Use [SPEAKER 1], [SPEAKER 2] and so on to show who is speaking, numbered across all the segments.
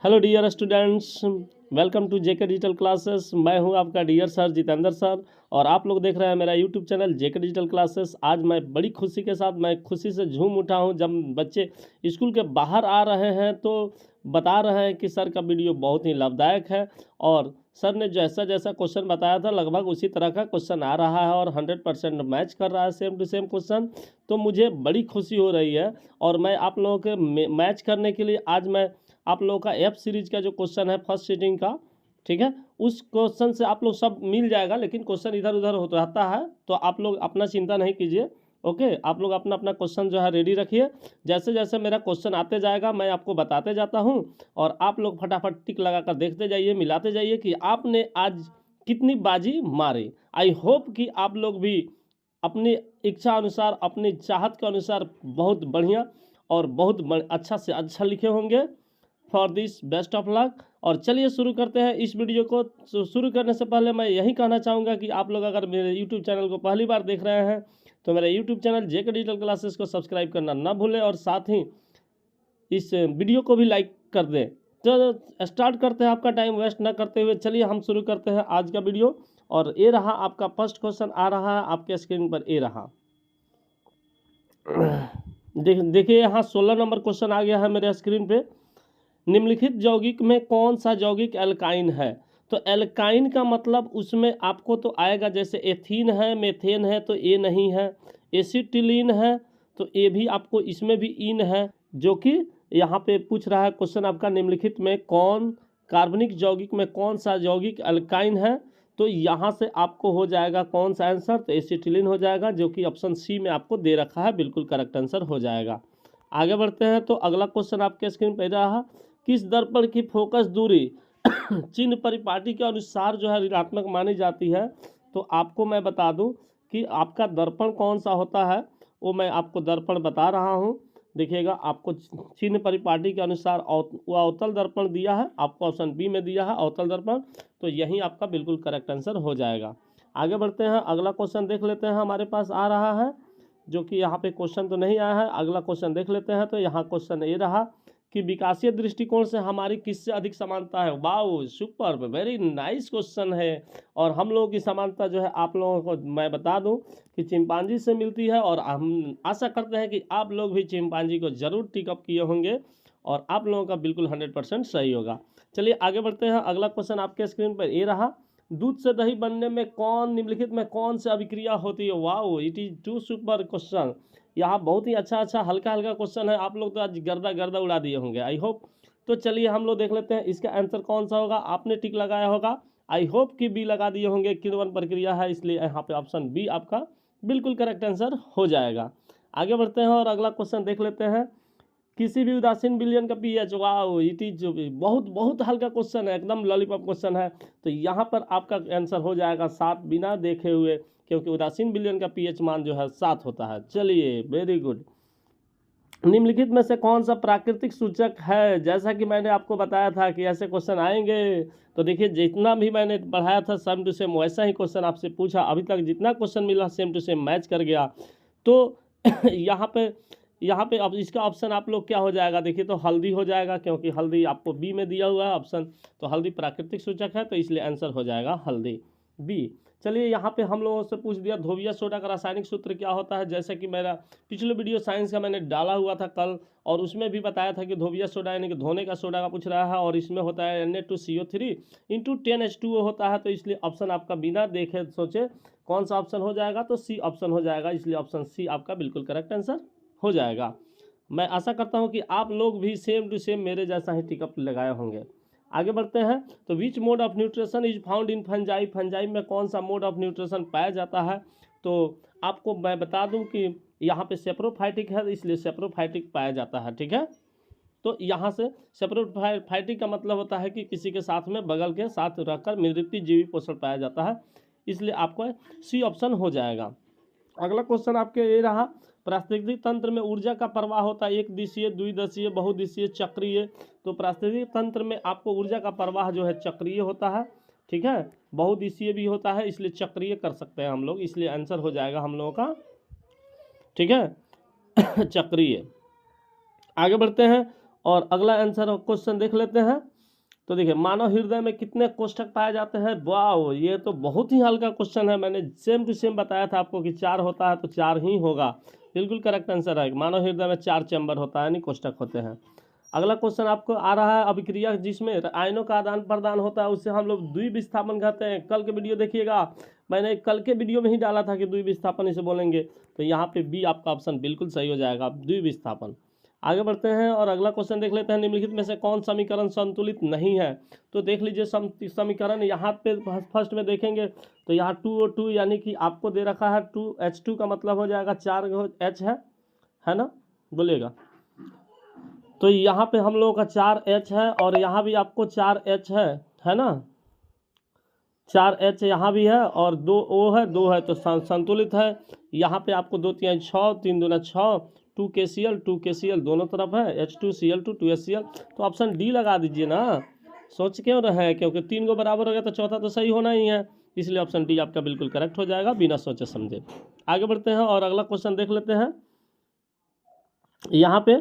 [SPEAKER 1] Hello dear students, welcome to JK digital classes. मैं हूं आपका डियर सर जितेंद्र सर और आप लोग देख रहे हैं मेरा यूट्यूब चैनल जेके डिजिटल क्लासेस। आज मैं बड़ी खुशी के साथ मैं खुशी से झूम उठा हूं जब बच्चे स्कूल के बाहर आ रहे हैं तो बता रहे हैं कि सर का वीडियो बहुत ही लाभदायक है और सर ने जैसा जैसा क्वेश्चन बताया था लगभग उसी तरह का क्वेश्चन आ रहा है और 100% मैच कर रहा है सेम टू सेम क्वेश्चन। तो मुझे बड़ी खुशी हो रही है और मैं आप लोगों के मैच करने के लिए आज मैं आप लोगों का एफ सीरीज का जो क्वेश्चन है फर्स्ट सीटिंग का, ठीक है, उस क्वेश्चन से आप लोग सब मिल जाएगा, लेकिन क्वेश्चन इधर उधर होता रहता है तो आप लोग अपना चिंता नहीं कीजिए। ओके, आप लोग अपना अपना क्वेश्चन जो है रेडी रखिए। जैसे जैसे मेरा क्वेश्चन आते जाएगा मैं आपको बताते जाता हूँ और आप लोग फटाफट टिक लगाकर देखते जाइए, मिलाते जाइए कि आपने आज कितनी बाजी मारी। आई होप कि आप लोग भी अपनी इच्छा अनुसार अपनी चाहत के अनुसार बहुत बढ़िया और बहुत अच्छा से अच्छा लिखे होंगे। For this best of luck. और चलिए शुरू करते हैं इस वीडियो को। शुरू करने से पहले मैं यही कहना चाहूँगा कि आप लोग अगर मेरे यूट्यूब चैनल को पहली बार देख रहे हैं तो मेरे यूट्यूब चैनल जेके डिजिटल क्लासेस को सब्सक्राइब करना ना भूलें और साथ ही इस वीडियो को भी लाइक कर दें। तो स्टार्ट करते हैं, आपका टाइम वेस्ट ना करते हुए चलिए हम शुरू करते हैं आज का वीडियो। और ये रहा आपका फर्स्ट क्वेश्चन आ रहा है आपके स्क्रीन पर, ये रहा। देखिए यहाँ 16 नंबर क्वेश्चन आ गया है मेरे स्क्रीन पे। निम्नलिखित यौगिक में कौन सा यौगिक एल्काइन है? तो एल्काइन का मतलब उसमें आपको तो आएगा, जैसे एथीन है, मेथेन है तो ए नहीं है, एसिटिलीन है तो ए भी आपको, इसमें भी इन है, जो कि यहाँ पे पूछ रहा है क्वेश्चन आपका निम्नलिखित में कौन कार्बनिक यौगिक में कौन सा यौगिक एल्काइन है। तो यहाँ से आपको हो जाएगा कौन सा आंसर, तो एसिटिलीन हो जाएगा, जो कि ऑप्शन सी में आपको दे रखा है, बिल्कुल करेक्ट आंसर हो जाएगा। आगे बढ़ते हैं तो अगला क्वेश्चन आपके स्क्रीन पर रहा। किस दर्पण की फोकस दूरी चिन्ह परिपाटी के अनुसार जो है ऋणात्मक मानी जाती है? तो आपको मैं बता दूं कि आपका दर्पण कौन सा होता है, वो मैं आपको दर्पण बता रहा हूं। देखिएगा आपको चिन्ह परिपाटी के अनुसार वो अवतल दर्पण दिया है, आपको ऑप्शन बी में दिया है अवतल दर्पण, तो यही आपका बिल्कुल करेक्ट आंसर हो जाएगा। आगे बढ़ते हैं, अगला क्वेश्चन देख लेते हैं हमारे पास आ रहा है, जो कि यहाँ पे क्वेश्चन तो नहीं आया है, अगला क्वेश्चन देख लेते हैं। तो यहाँ क्वेश्चन ये रहा कि विकासीय दृष्टिकोण से हमारी किससे अधिक समानता है? Wow, super, very nice question है। और हम लोगों की समानता जो है आप लोगों को मैं बता दूं कि चिंपांजी से मिलती है और हम आशा करते हैं कि आप लोग भी चिंपांजी को जरूर टिकअप किए होंगे और आप लोगों का बिल्कुल 100% सही होगा। चलिए आगे बढ़ते हैं, अगला क्वेश्चन आपके स्क्रीन पर ये रहा। दूध से दही बनने में कौन निम्नलिखित में कौन सी अभिक्रिया होती है? Wow, it is too super question. यहाँ बहुत ही अच्छा हल्का हल्का क्वेश्चन है, आप लोग तो आज गर्दा गर्दा उड़ा दिए होंगे आई होप। तो चलिए हम लोग देख लेते हैं इसका आंसर कौन सा होगा। आपने टिक लगाया होगा, आई होप कि बी लगा दिए होंगे, किण्वन प्रक्रिया है, इसलिए यहाँ पे ऑप्शन बी आपका बिल्कुल करेक्ट आंसर हो जाएगा। आगे बढ़ते हैं और अगला क्वेश्चन देख लेते हैं। किसी भी उदासीन विलयन का पीएच, वाओ, इट इज बहुत बहुत हल्का क्वेश्चन है, एकदम लॉलीपॉप क्वेश्चन है। तो यहाँ पर आपका आंसर हो जाएगा 7 बिना देखे हुए, क्योंकि उदासीन विलयन का पीएच मान जो है 7 होता है। चलिए वेरी गुड। निम्नलिखित में से कौन सा प्राकृतिक सूचक है? जैसा कि मैंने आपको बताया था कि ऐसे क्वेश्चन आएंगे, तो देखिए जितना भी मैंने पढ़ाया था सेम टू सेम वैसा ही क्वेश्चन आपसे पूछा, अभी तक जितना क्वेश्चन मिला सेम टू सेम मैच कर गया। तो यहाँ पे अब इसका ऑप्शन आप लोग क्या हो जाएगा, देखिए तो हल्दी हो जाएगा, क्योंकि हल्दी आपको बी में दिया हुआ है ऑप्शन, तो हल्दी प्राकृतिक सूचक है तो इसलिए आंसर हो जाएगा हल्दी, बी। चलिए यहाँ पे हम लोगों से पूछ दिया धोबिया सोडा का रासायनिक सूत्र क्या होता है। जैसे कि मेरा पिछले वीडियो साइंस का मैंने डाला हुआ था कल, और उसमें भी बताया था कि धोबिया सोडा यानी कि धोने का सोडा का पूछ रहा है, और इसमें होता है Na2CO3 × 10H2O होता है, तो इसलिए ऑप्शन आपका बिना देखे सोचे कौन सा ऑप्शन हो जाएगा, तो सी ऑप्शन हो जाएगा, इसलिए ऑप्शन सी आपका बिल्कुल करेक्ट आंसर हो जाएगा। मैं आशा करता हूँ कि आप लोग भी सेम टू सेम मेरे जैसा ही टिकअप लगाए होंगे। आगे बढ़ते हैं, तो which mode of nutrition is found in fungi, fungi में कौन सा मोड ऑफ न्यूट्रिशन पाया जाता है? तो आपको मैं बता दूं कि यहाँ पे सेप्रोफाइटिक है, इसलिए सेप्रोफाइटिक पाया जाता है, ठीक है। तो यहाँ से सेप्रोफाइटिक का मतलब होता है कि किसी के साथ में बगल के साथ रहकर मिलती जीवी पोषण पाया जाता है, इसलिए आपको सी ऑप्शन हो जाएगा। अगला क्वेश्चन आपके ये रहा। पारिस्थितिक तंत्र में ऊर्जा का प्रवाह होता है एक दिशीय, द्विदिशीय, बहुदिशीय, चक्रीय। तो पारिस्थितिक तंत्र में आपको ऊर्जा का प्रवाह जो है चक्रीय होता है, ठीक है, बहुदिशीय भी होता है, इसलिए चक्रीय कर सकते हैं हम लोग, इसलिए आंसर हो जाएगा हम लोगों का, ठीक है, चक्रीय। आगे बढ़ते हैं और अगला आंसर क्वेश्चन देख लेते हैं। तो देखिए मानव हृदय में कितने कोष्ठक पाए जाते हैं। वाह, ये तो बहुत ही हल्का क्वेश्चन है। मैंने सेम टू सेम बताया था आपको कि 4 होता है तो 4 ही होगा। बिल्कुल करेक्ट आंसर है। मानव हृदय में 4 चैम्बर होता है यानी कोष्ठक होते हैं। अगला क्वेश्चन आपको आ रहा है, अभिक्रिया जिसमें आयनों का आदान प्रदान होता है उसे हम लोग द्विविस्थापन कहते हैं। कल के वीडियो देखिएगा, मैंने कल के वीडियो में ही डाला था कि द्विविस्थापन इसे बोलेंगे। तो यहाँ पे बी आपका ऑप्शन बिल्कुल सही हो जाएगा, द्विविस्थापन। आगे बढ़ते हैं और अगला क्वेश्चन देख लेते हैं। निम्नलिखित में से कौन समीकरण संतुलित नहीं है। तो देख लीजिए समीकरण यहाँ पे फर्स्ट में देखेंगे तो यहाँ 2O2 यानी कि आपको दे रखा है 2H2 का मतलब हो जाएगा 4 H है ना, बोलिएगा। तो यहाँ पे हम लोगों का 4H है और यहाँ भी आपको 4H है ना, 4H यहाँ भी है और 2O है, 2 है तो संतुलित है। यहाँ पे आपको 2 3 6, 3 दूना 6, 2KCl दोनों तरफ है, H2Cl2 2HCl। तो ऑप्शन डी लगा दीजिए ना, सोच क्यों रहे हैं, क्योंकि 3 को बराबर हो गया तो चौथा तो सही होना ही है, इसलिए ऑप्शन डी आपका बिल्कुल करेक्ट हो जाएगा बिना सोचे समझे। आगे बढ़ते हैं और अगला क्वेश्चन देख लेते हैं। यहाँ पे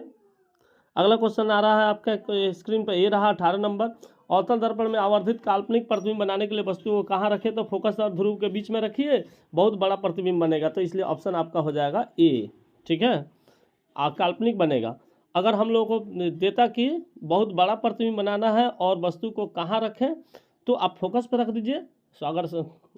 [SPEAKER 1] अगला क्वेश्चन आ रहा है आपका स्क्रीन पर, ये रहा 18 नंबर। अवतल दर्पण में आवर्धित काल्पनिक प्रतिबिंब बनाने के लिए वस्तु को कहाँ रखें। तो फोकस और ध्रुव के बीच में रखिए, बहुत बड़ा प्रतिबिंब बनेगा। तो इसलिए ऑप्शन आपका हो जाएगा ए, ठीक है, काल्पनिक बनेगा। अगर हम लोगों को देता कि बहुत बड़ा प्रतिबिंब बनाना है और वस्तु को कहाँ रखें, तो आप फोकस पर रख दीजिए। तो अगर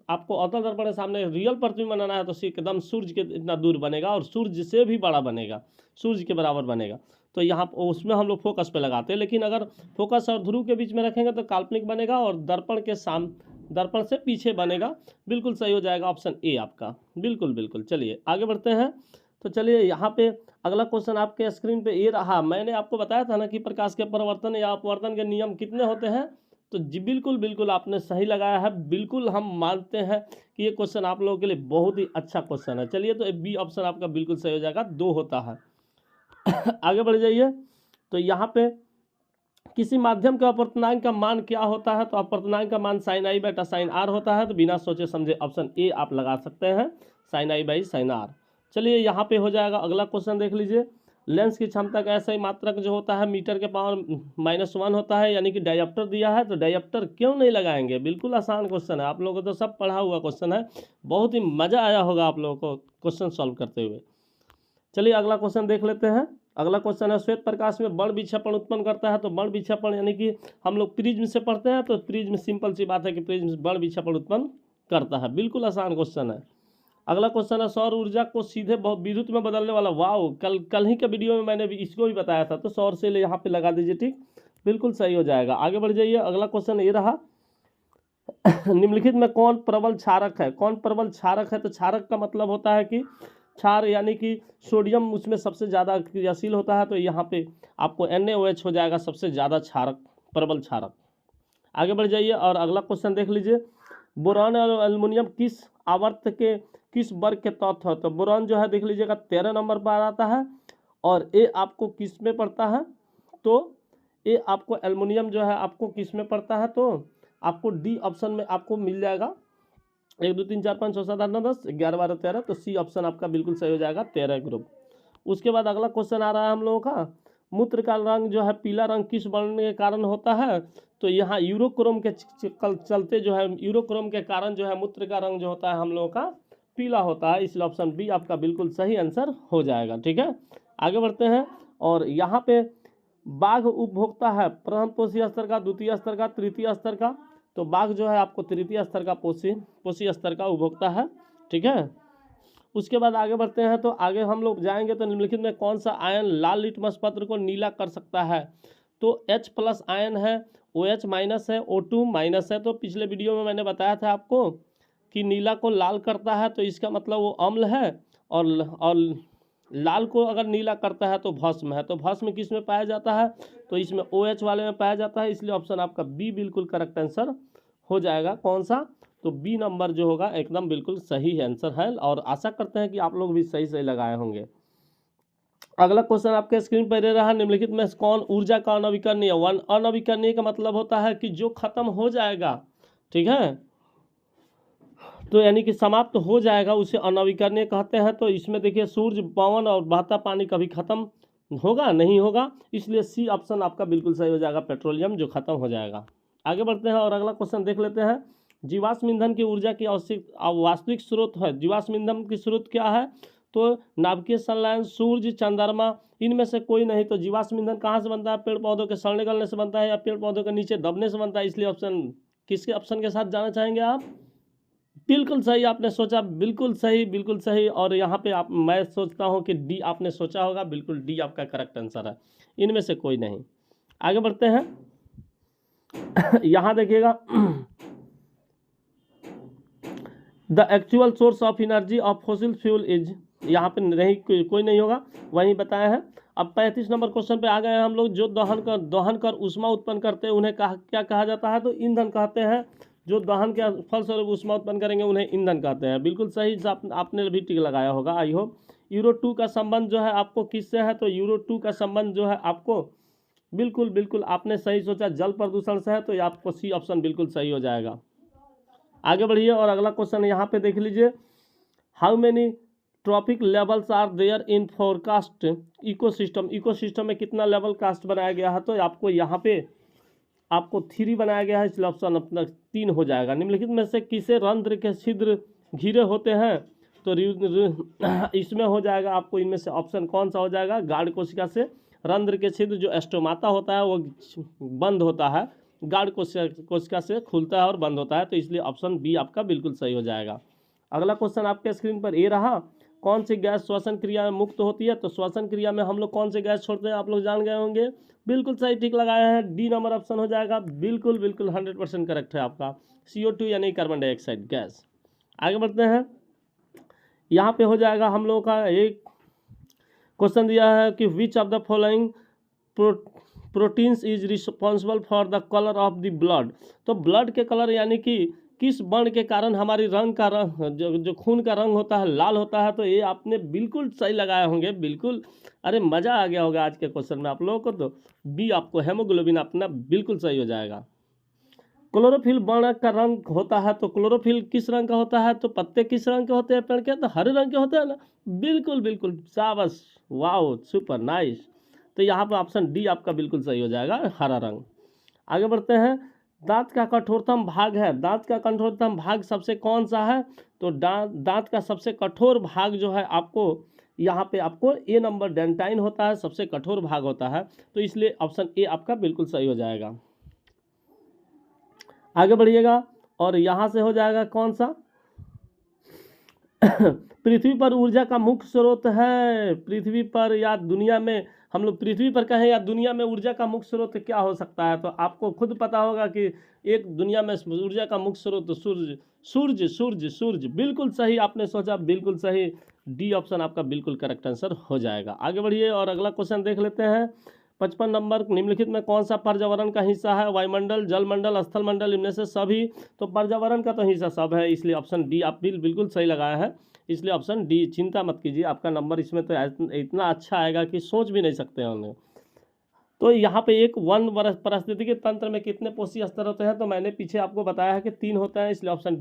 [SPEAKER 1] आपको अवतल दर्पण के सामने रियल प्रतिबिंब बनाना है तो एकदम सूर्य के इतना दूर बनेगा और सूर्य से भी बड़ा बनेगा, सूर्य के बराबर बनेगा। तो यहाँ उसमें हम लोग फोकस पे लगाते हैं, लेकिन अगर फोकस और ध्रुव के बीच में रखेंगे तो काल्पनिक बनेगा और दर्पण से पीछे बनेगा। बिल्कुल सही हो जाएगा ऑप्शन ए आपका, बिल्कुल बिल्कुल। चलिए आगे बढ़ते हैं। तो चलिए यहाँ पे अगला क्वेश्चन आपके स्क्रीन पे ये रहा। मैंने आपको बताया था ना कि प्रकाश के परावर्तन या अपवर्तन के नियम कितने होते हैं। तो जी बिल्कुल बिल्कुल आपने सही लगाया है। बिल्कुल हम मानते हैं कि ये क्वेश्चन आप लोगों के लिए बहुत ही अच्छा क्वेश्चन है। चलिए तो बी ऑप्शन आपका बिल्कुल सही हो जाएगा, 2 होता है। आगे बढ़ जाइए। तो यहाँ पे किसी माध्यम के अपवर्तनांक का मान क्या होता है। तो अपवर्तनांक का मान sin i बटा sin r होता है। तो बिना सोचे समझे ऑप्शन ए आप लगा सकते हैं, sin i by sin r। चलिए यहाँ पे हो जाएगा। अगला क्वेश्चन देख लीजिए। लेंस की क्षमता का ऐसा ही मात्रक जो होता है मीटर के पावर -1 होता है, यानी कि डायोप्टर दिया है। तो डायोप्टर क्यों नहीं लगाएंगे, बिल्कुल आसान क्वेश्चन है, आप लोगों को तो सब पढ़ा हुआ क्वेश्चन है। बहुत ही मज़ा आया होगा आप लोगों को क्वेश्चन सॉल्व करते हुए। चलिए अगला क्वेश्चन देख लेते हैं। अगला क्वेश्चन है, श्वेत प्रकाश में बड़ विक्षेपण उत्पन्न करता है। तो बड़ विक्षेपण यानी कि हम लोग प्रिज्म से पढ़ते हैं, तो प्रिज्म सिंपल सी बात है कि प्रिज्म बड़ विक्षेपण उत्पन्न करता है। बिल्कुल आसान क्वेश्चन है। अगला क्वेश्चन है, सौर ऊर्जा को सीधे विद्युत में बदलने वाला। वाह, कल ही के वीडियो में मैंने भी इसको भी बताया था। तो सौर से यहाँ पे लगा दीजिए, ठीक, बिल्कुल सही हो जाएगा। आगे बढ़ जाइए। अगला क्वेश्चन ये रहा, निम्नलिखित में कौन प्रबल क्षारक है। कौन प्रबल क्षारक है। तो क्षारक का मतलब होता है कि क्षार यानी कि सोडियम उसमें सबसे ज़्यादा क्रियाशील होता है। तो यहाँ पे आपको NaOH हो जाएगा सबसे ज़्यादा क्षारक, प्रबल क्षारक। आगे बढ़ जाइए और अगला क्वेश्चन देख लीजिए। बोरॉन और एल्युमिनियम किस आवर्त के किस वर्ग के तत्व है। तो बोरॉन जो है देख लीजिएगा 13 नंबर पर आता है और ये आपको किस में पड़ता है। तो ये आपको एल्युमिनियम जो है आपको किस में पड़ता है। तो आपको डी ऑप्शन में आपको मिल जाएगा 1 2 3 4 5 6 7 8 9 10 11 12 13। तो सी ऑप्शन आपका बिल्कुल सही हो जाएगा, 13 ग्रुप। उसके बाद अगला क्वेश्चन आ रहा है हम लोगों का, मूत्र का रंग जो है पीला रंग किस वर्ण के कारण होता है। तो यहाँ यूरोक्रोम के चलते जो है, यूरोक्रोम के कारण जो है मूत्र का रंग जो होता है हम लोगों का पीला होता है। इसलिए ऑप्शन बी आपका बिल्कुल सही आंसर हो जाएगा, ठीक है। आगे बढ़ते हैं और यहाँ पे बाघ उपभोक्ता है प्रथम पोषी स्तर का, द्वितीय स्तर का, तृतीय स्तर का। तो बाघ जो है आपको तृतीय स्तर का पोषी स्तर का उपभोक्ता है, ठीक है। उसके बाद आगे बढ़ते हैं। तो आगे हम लोग जाएंगे तो निम्नलिखित में कौन सा आयन लाल लिटमस पत्र को नीला कर सकता है। तो H+ आयन है, OH- है, O2- है। तो पिछले वीडियो में मैंने बताया था आपको कि नीला को लाल करता है तो इसका मतलब वो अम्ल है, और लाल को अगर नीला करता है तो भस्म है। तो भस्म किस में पाया जाता है। तो इसमें OH वाले में पाया जाता है। इसलिए ऑप्शन आपका बी बिल्कुल करेक्ट आंसर हो जाएगा। कौन सा। तो बी नंबर जो होगा एकदम बिल्कुल सही आंसर है और आशा करते हैं कि आप लोग भी सही लगाए होंगे। अगला क्वेश्चन आपके स्क्रीन पर रहा, निम्नलिखित में कौन ऊर्जा का अनवीकरणीय। अनवीकरणीय का मतलब होता है कि जो खत्म हो जाएगा, ठीक है, तो यानी कि समाप्त हो जाएगा उसे अनवीकरणीय कहते हैं। तो इसमें देखिए सूर्य, पवन और बहता पानी कभी खत्म होगा नहीं होगा, इसलिए सी ऑप्शन आपका बिल्कुल सही हो जाएगा, पेट्रोलियम जो खत्म हो जाएगा। आगे बढ़ते हैं और अगला क्वेश्चन देख लेते हैं। जीवाश्म ईंधन की ऊर्जा की वास्तविक स्रोत है, जीवाश्म ईंधन की स्रोत क्या है? तो नाभिकीय संलयन, सूर्य, चंद्रमा, इनमें से कोई नहीं। तो जीवाश्म ईंधन कहाँ से बनता है? पेड़ पौधों के सड़ने गलने से बनता है या पेड़ पौधों के नीचे दबने से बनता है। इसलिए ऑप्शन किसके ऑप्शन के साथ जाना चाहेंगे आप? बिल्कुल सही आपने सोचा, बिल्कुल सही, बिल्कुल सही। और यहाँ पे आप, मैं सोचता हूँ कि डी आपने सोचा होगा, बिल्कुल डी आपका करेक्ट आंसर है, इनमें से कोई नहीं। आगे बढ़ते हैं। यहाँ देखिएगा, the actual source of energy of fossil fuel is, यहाँ पे नहीं, कोई नहीं होगा, वहीं बताया है। अब 35 नंबर क्वेश्चन पे आ गए हैं हम लोग। जो दहन कर ऊष्मा उत्पन्न करते हैं उन्हें क्या कहा जाता है? तो ईंधन कहते हैं। जो दहन के फलस्वरूप ऊष्मा उत्पन्न करेंगे उन्हें ईंधन कहते हैं। बिल्कुल सही, आपने भी टिक लगाया होगा, आई होप। यूरो 2 का संबंध जो है आपको किससे है? तो यूरो 2 का संबंध जो है आपको, बिल्कुल बिल्कुल आपने सही सोचा, जल प्रदूषण से है। तो आपको सी ऑप्शन बिल्कुल सही हो जाएगा। आगे बढ़िए और अगला क्वेश्चन यहाँ पे देख लीजिए। How many trophic levels are there in forecast ecosystem? Ecosystem में कितना लेवल कास्ट बनाया गया है? तो आपको यहाँ पे आपको 3 बनाया गया है, इसलिए ऑप्शन अपना 3 हो जाएगा। निम्नलिखित में से किसे रंध्र के छिद्र घिरे होते हैं? तो इसमें हो जाएगा आपको, इनमें से ऑप्शन कौन सा हो जाएगा? गार्ड कोशिका से रंध्र के छिद्र, जो एस्टोमाता होता है वो बंद होता है, गार्ड कोशिका से खुलता है और बंद होता है। तो इसलिए ऑप्शन बी आपका बिल्कुल सही हो जाएगा। अगला क्वेश्चन आपके स्क्रीन पर ये रहा। कौन सी गैस श्वसन क्रिया में मुक्त होती है? तो श्वसन क्रिया में हम लोग कौन से गैस छोड़ते हैं, आप लोग जान गए होंगे। बिल्कुल सही, ठीक लगाए हैं, डी नंबर ऑप्शन हो जाएगा। बिल्कुल बिल्कुल 100% करेक्ट है आपका, CO2 यानी कार्बन डाइऑक्साइड गैस। आगे बढ़ते हैं। यहाँ पे हो जाएगा हम लोगों का एक क्वेश्चन दिया है कि which of the following proteins is responsible for the colour of the blood? तो ब्लड के कलर यानी कि किस वर्ण के कारण हमारी रंग का रंग, जो खून का रंग होता है लाल होता है। तो ये आपने बिल्कुल सही लगाए होंगे, बिल्कुल। अरे मज़ा आ गया होगा आज के क्वेश्चन में आप लोगों को। तो बी आपको हेमोग्लोबिन अपना बिल्कुल सही हो जाएगा। क्लोरोफिल वर्ण का रंग होता है, तो क्लोरोफिल किस रंग का होता है? तो पत्ते किस रंग के होते हैं पेड़ के? तो हरे रंग के होते हैं ना। बिल्कुल बिल्कुल, शाबाश, वाओ, सुपर नाइस। तो यहाँ पर ऑप्शन डी आपका बिल्कुल सही हो जाएगा, हरा रंग। आगे बढ़ते हैं। दांत का कठोरतम भाग है, दांत का कठोरतम भाग सबसे कौन सा है? तो दांत का सबसे कठोर भाग जो है आपको, यहाँ पे आपको ए नंबर डेंटाइन होता है, सबसे कठोर भाग होता है। तो इसलिए ऑप्शन ए आपका बिल्कुल सही हो जाएगा। आगे बढ़िएगा और यहाँ से हो जाएगा कौन सा? पृथ्वी पर ऊर्जा का मुख्य स्रोत है। पृथ्वी पर या दुनिया में, हम लोग पृथ्वी पर कहें या दुनिया में, ऊर्जा का मुख्य स्रोत क्या हो सकता है? तो आपको खुद पता होगा कि एक दुनिया में ऊर्जा का मुख्य स्रोत सूर्य, सूर्य सूर्य सूर्य। बिल्कुल सही आपने सोचा, बिल्कुल सही, डी ऑप्शन आपका बिल्कुल करेक्ट आंसर हो जाएगा। आगे बढ़िए और अगला क्वेश्चन देख लेते हैं। 55 नंबर, निम्नलिखित में कौन सा पर्यावरण का हिस्सा है? वायुमंडल, जलमंडल, स्थलमंडल, इनमें से सभी। तो पर्यावरण का तो हिस्सा सब है, इसलिए ऑप्शन डी आप बिल्कुल सही लगाया है, इसलिए ऑप्शन डी। चिंता मत कीजिए, आपका नंबर इसमें तो इतना अच्छा आएगा कि सोच भी नहीं सकते होंगे। तो यहाँ पे एक वन पारिस्थितिकी तंत्र में कितने पोषी स्तर होते हैं? तो मैंने पीछे आपको बताया है कि 3 होते हैं, इसलिए ऑप्शन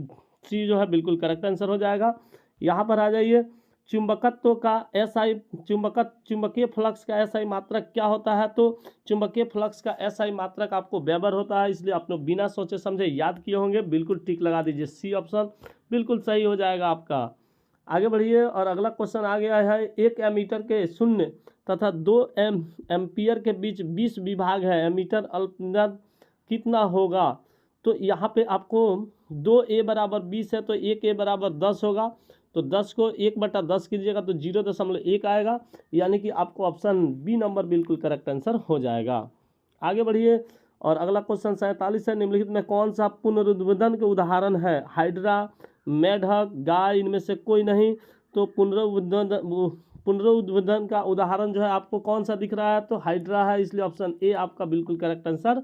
[SPEAKER 1] सी जो है बिल्कुल करेक्ट आंसर हो जाएगा। यहाँ पर आ जाइए। चुंबकत्व का SI, चुंबकीय फ्लक्स का SI मात्रक क्या होता है? तो चुंबकीय फ्लक्स का SI मात्रक आपको वेबर होता है, इसलिए आपने बिना सोचे समझे याद किए होंगे। बिल्कुल टिक लगा दीजिए, सी ऑप्शन बिल्कुल सही हो जाएगा आपका। आगे बढ़िए और अगला क्वेश्चन आ गया है। 1 एमीटर के शून्य तथा 2 एम्पियर के बीच 20 विभाग है, एमीटर अल्पतमांक कितना होगा? तो यहाँ पे आपको 2A बराबर 20 है, तो 1A बराबर 10 होगा। तो 10 को 1/10 कीजिएगा तो 0.1 आएगा, यानी कि आपको ऑप्शन बी नंबर बिल्कुल करेक्ट आंसर हो जाएगा। आगे बढ़िए और अगला क्वेश्चन 47 है। निम्नलिखित में कौन सा पुनरुद्भवन के उदाहरण है? हाइड्रा, मेढक, गाय, इनमें से कोई नहीं। तो पुनरुद्भवन का उदाहरण जो है आपको कौन सा दिख रहा है? तो हाइड्रा है, इसलिए ऑप्शन ए आपका बिल्कुल करेक्ट आंसर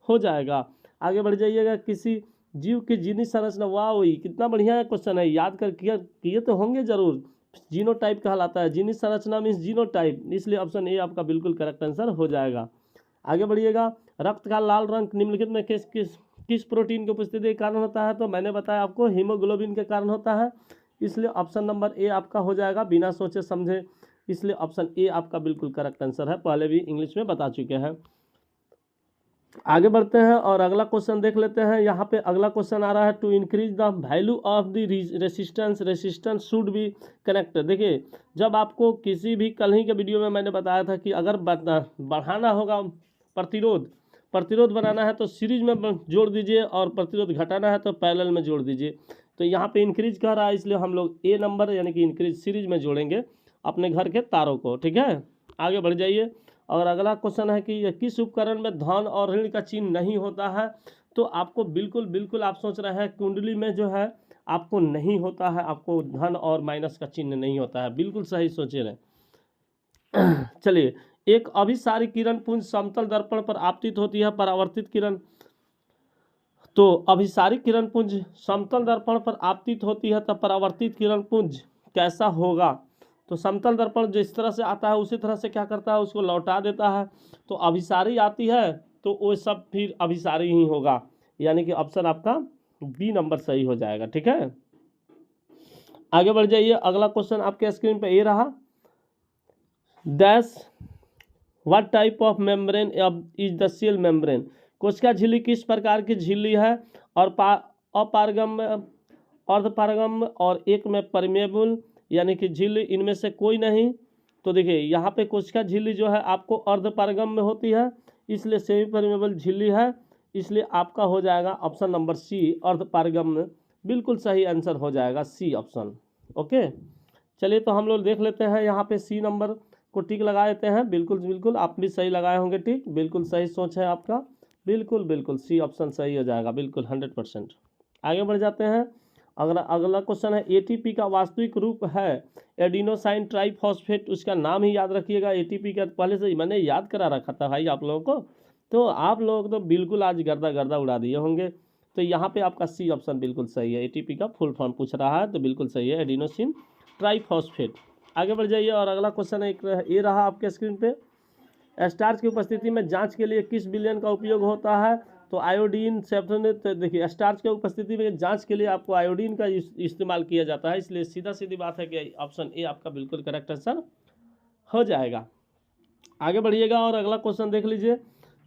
[SPEAKER 1] हो जाएगा। आगे बढ़ जाइएगा। किसी जीव की जीनी संरचना, वाह वही कितना बढ़िया क्वेश्चन है, याद कर किए तो होंगे जरूर। जीनोटाइप कहलाता है, जीनी संरचना मीन्स जीनोटाइप, इसलिए ऑप्शन ए आपका बिल्कुल करेक्ट आंसर हो जाएगा। आगे बढ़िएगा। रक्त का लाल रंग निम्नलिखित में किस प्रोटीन की उपस्थिति के कारण होता है? तो मैंने बताया आपको हीमोग्लोबिन के कारण होता है, इसलिए ऑप्शन नंबर ए आपका हो जाएगा बिना सोचे समझे, इसलिए ऑप्शन ए आपका बिल्कुल करेक्ट आंसर है। पहले भी इंग्लिश में बता चुके हैं। आगे बढ़ते हैं और अगला क्वेश्चन देख लेते हैं। यहाँ पे अगला क्वेश्चन आ रहा है, to increase the value of the resistance should be connected. देखिए, जब आपको किसी भी, कल ही के वीडियो में मैंने बताया था कि अगर बढ़ाना होगा प्रतिरोध बनाना है तो सीरीज में जोड़ दीजिए, और प्रतिरोध घटाना है तो पैरेलल में जोड़ दीजिए। तो यहाँ पे इंक्रीज कह रहा है, इसलिए हम लोग ए नंबर यानी कि इंक्रीज सीरीज में जोड़ेंगे अपने घर के तारों को। ठीक है, आगे बढ़ जाइए। और अगला क्वेश्चन है कि किस उपकरण में धन और ऋण का चिन्ह नहीं होता है। तो आपको बिल्कुल आप सोच रहे हैं कुंडली में जो है आपको नहीं होता है, आपको धन और माइनस का चिन्ह नहीं होता है, बिल्कुल सही सोचे रहे। चलिए, एक अभिसारी किरण पुंज समतल दर्पण पर आपतित होती है, परावर्तित किरण। तो अभिसारी किरण पुंज समतल दर्पण पर आपतित होती है, तब परावर्तित किरण पुंज कैसा होगा। तो समतल दर्पण जिस तरह से आता है उसी तरह से क्या करता है, उसको लौटा देता है। तो अभिसारी आती है तो वो सब फिर अभिसारी ही होगा, यानी कि ऑप्शन आपका बी नंबर सही हो जाएगा। ठीक है, आगे बढ़ जाइए। अगला क्वेश्चन आपके स्क्रीन पे ये रहा, dash what type of membrane is the cell membrane. कोशिका झिल्ली किस प्रकार की झिल्ली है, और अपारगम्य, अर्धपारगम्य और एक में परमेबल यानी कि झिल्ली, इनमें से कोई नहीं। तो देखिए, यहाँ पे कोशिका झिल्ली जो है आपको अर्धपारगम्य होती है, इसलिए सेमी परमेबल झिल्ली है, इसलिए आपका हो जाएगा ऑप्शन नंबर सी, अर्धपारगम्य। बिल्कुल सही आंसर हो जाएगा सी ऑप्शन। ओके, चलिए तो हम लोग देख लेते हैं, यहाँ पे सी नंबर को टिक लगा देते हैं। बिल्कुल आप भी सही लगाए होंगे टिक, बिल्कुल सही सोच है आपका, बिल्कुल सी ऑप्शन सही हो जाएगा, बिल्कुल 100%। आगे बढ़ जाते हैं। अगला क्वेश्चन है, एटीपी का वास्तविक रूप है एडिनोसाइन ट्राइफॉस्फेट, उसका नाम ही याद रखिएगा। एटीपी का पहले से ही मैंने याद करा रखा था भाई आप लोगों को, तो आप लोग तो बिल्कुल आज गर्दा उड़ा दिए होंगे। तो यहाँ पे आपका सी ऑप्शन बिल्कुल सही है, एटीपी का फुल फॉर्म पूछ रहा है तो बिल्कुल सही है, एडिनोसिन ट्राइफॉस्फेट। आगे बढ़ जाइए और अगला क्वेश्चन है ये रहा आपके स्क्रीन पे, स्टार्च की उपस्थिति में जांच के लिए किस विलयन का उपयोग होता है। तो आयोडीन, सेफ्टोन। तो देखिए, स्टार्च की उपस्थिति में जांच के लिए आपको आयोडीन का इस्तेमाल किया जाता है, इसलिए सीधी बात है कि ऑप्शन ए आपका बिल्कुल करेक्ट आंसर हो जाएगा। आगे बढ़िएगा और अगला क्वेश्चन देख लीजिए,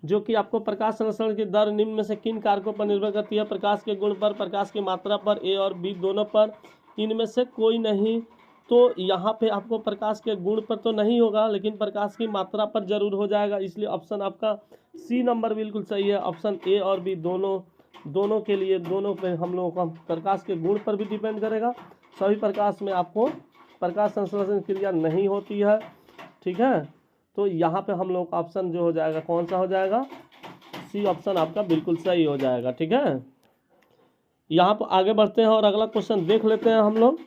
[SPEAKER 1] जो कि आपको प्रकाश संश्लेषण की दर निम्न में से किन कारकों पर निर्भर करती है। प्रकाश के गुण पर, प्रकाश की मात्रा पर, ए और बी दोनों पर, इनमें से कोई नहीं। तो यहाँ पे आपको प्रकाश के गुण पर तो नहीं होगा, लेकिन प्रकाश की मात्रा पर जरूर हो जाएगा, इसलिए ऑप्शन आपका सी नंबर बिल्कुल सही है। ऑप्शन ए और बी दोनों के लिए, दोनों पे हम लोगों का प्रकाश के गुण पर भी डिपेंड करेगा। सभी प्रकाश में आपको प्रकाश संश्लेषण क्रिया नहीं होती है। ठीक है, तो यहाँ पे हम लोग का ऑप्शन जो हो जाएगा कौन सा हो जाएगा, सी ऑप्शन आपका बिल्कुल सही हो जाएगा। ठीक है, यहाँ पर आगे बढ़ते हैं और अगला क्वेश्चन देख लेते हैं हम लोग,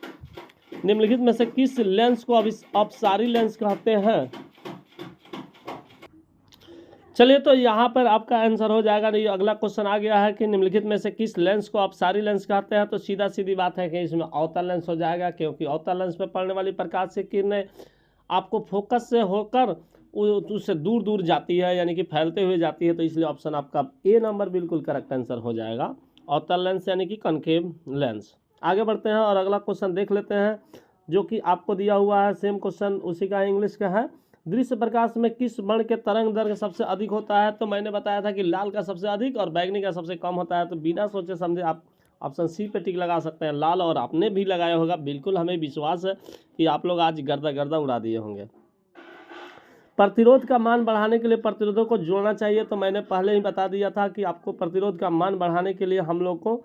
[SPEAKER 1] निम्नलिखित में से किस लेंस को अपसारी लेंस कहते हैं। चलिए, तो यहाँ पर आपका आंसर हो जाएगा। नहीं, अगला क्वेश्चन आ गया है कि निम्नलिखित में से किस लेंस को अपसारी लेंस कहते हैं। तो सीधी बात है कि इसमें अवतल लेंस हो जाएगा, क्योंकि अवतल लेंस पर पड़ने वाली प्रकाश से किरणें आपको फोकस से होकर उससे दूर जाती है, यानी कि फैलते हुए जाती है, तो इसलिए ऑप्शन आपका ए नंबर बिल्कुल करेक्ट आंसर हो जाएगा, अवतल लेंस यानी कि कनकेव लेंस। आगे बढ़ते हैं और अगला क्वेश्चन देख लेते हैं, जो कि आपको दिया हुआ है सेम क्वेश्चन उसी का इंग्लिश का है। दृश्य प्रकाश में किस वर्ण के तरंग दैर्घ्य सबसे अधिक होता है। तो मैंने बताया था कि लाल का सबसे अधिक और बैगनी का सबसे कम होता है। तो बिना सोचे समझे आप ऑप्शन सी पे टिक लगा सकते हैं, लाल, और आपने भी लगाया होगा, बिल्कुल हमें विश्वास है कि आप लोग आज गर्दा उड़ा दिए होंगे। प्रतिरोध का मान बढ़ाने के लिए प्रतिरोधों को जोड़ना चाहिए। तो मैंने पहले ही बता दिया था कि आपको प्रतिरोध का मान बढ़ाने के लिए हम लोग को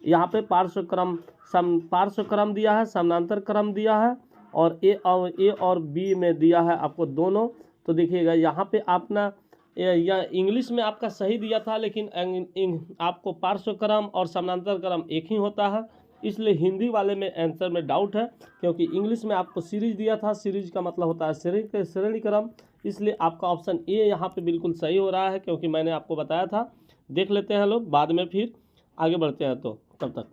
[SPEAKER 1] यहाँ पे पार्श्व क्रम दिया है, समानांतर क्रम दिया है, और ए और बी में दिया है आपको दोनों। तो देखिएगा यहाँ पे अपना या इंग्लिश में आपका सही दिया था, लेकिन आपको पार्श्व क्रम और समानांतर क्रम एक ही होता है, इसलिए हिंदी वाले में आंसर में डाउट है, क्योंकि इंग्लिश में आपको सीरीज दिया था, सीरीज का मतलब होता है श्रेणी क्रम, इसलिए आपका ऑप्शन ए यहाँ पे बिल्कुल सही हो रहा है, क्योंकि मैंने आपको बताया था। देख लेते हैं लोग, बाद में फिर आगे बढ़ते हैं। तो तब तक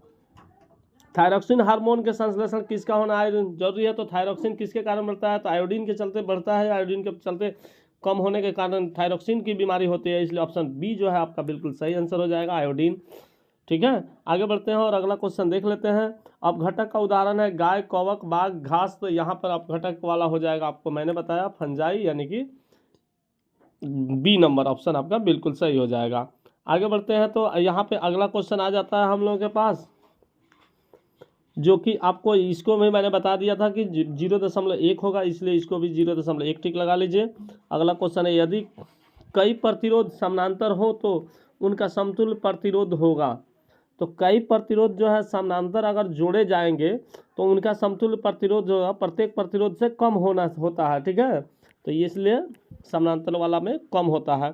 [SPEAKER 1] थायरॉक्सिन हार्मोन के संश्लेषण किसका होना जरूरी है। तो थायरॉक्सिन किसके कारण बढ़ता है। तो आयोडीन के चलते बढ़ता है, आयोडीन के चलते कम होने के कारण थायरॉक्सिन की बीमारी होती है, इसलिए ऑप्शन बी जो है आपका बिल्कुल सही आंसर हो जाएगा, आयोडीन। ठीक है, आगे बढ़ते हैं और अगला क्वेश्चन देख लेते हैं। अपघटक का उदाहरण है गाय, कवक, बाघ, घास। तो यहाँ पर अपघटक वाला हो जाएगा, आपको मैंने बताया फंजाई यानी कि बी नंबर ऑप्शन आपका बिल्कुल सही हो जाएगा। आगे बढ़ते हैं तो यहाँ पे अगला क्वेश्चन आ जाता है हम लोगों के पास, जो कि आपको इसको भी मैंने बता दिया था कि 0.1 होगा, इसलिए इसको भी 0.1 ठीक लगा लीजिए। अगला क्वेश्चन है, यदि कई प्रतिरोध समानांतर हो तो उनका समतुल्य प्रतिरोध होगा। तो कई प्रतिरोध जो है समानांतर अगर जोड़े जाएंगे तो उनका समतुल्य प्रतिरोध जो है प्रत्येक प्रतिरोध से कम होता है, ठीक है। तो इसलिए समानांतर वाला में कम होता है।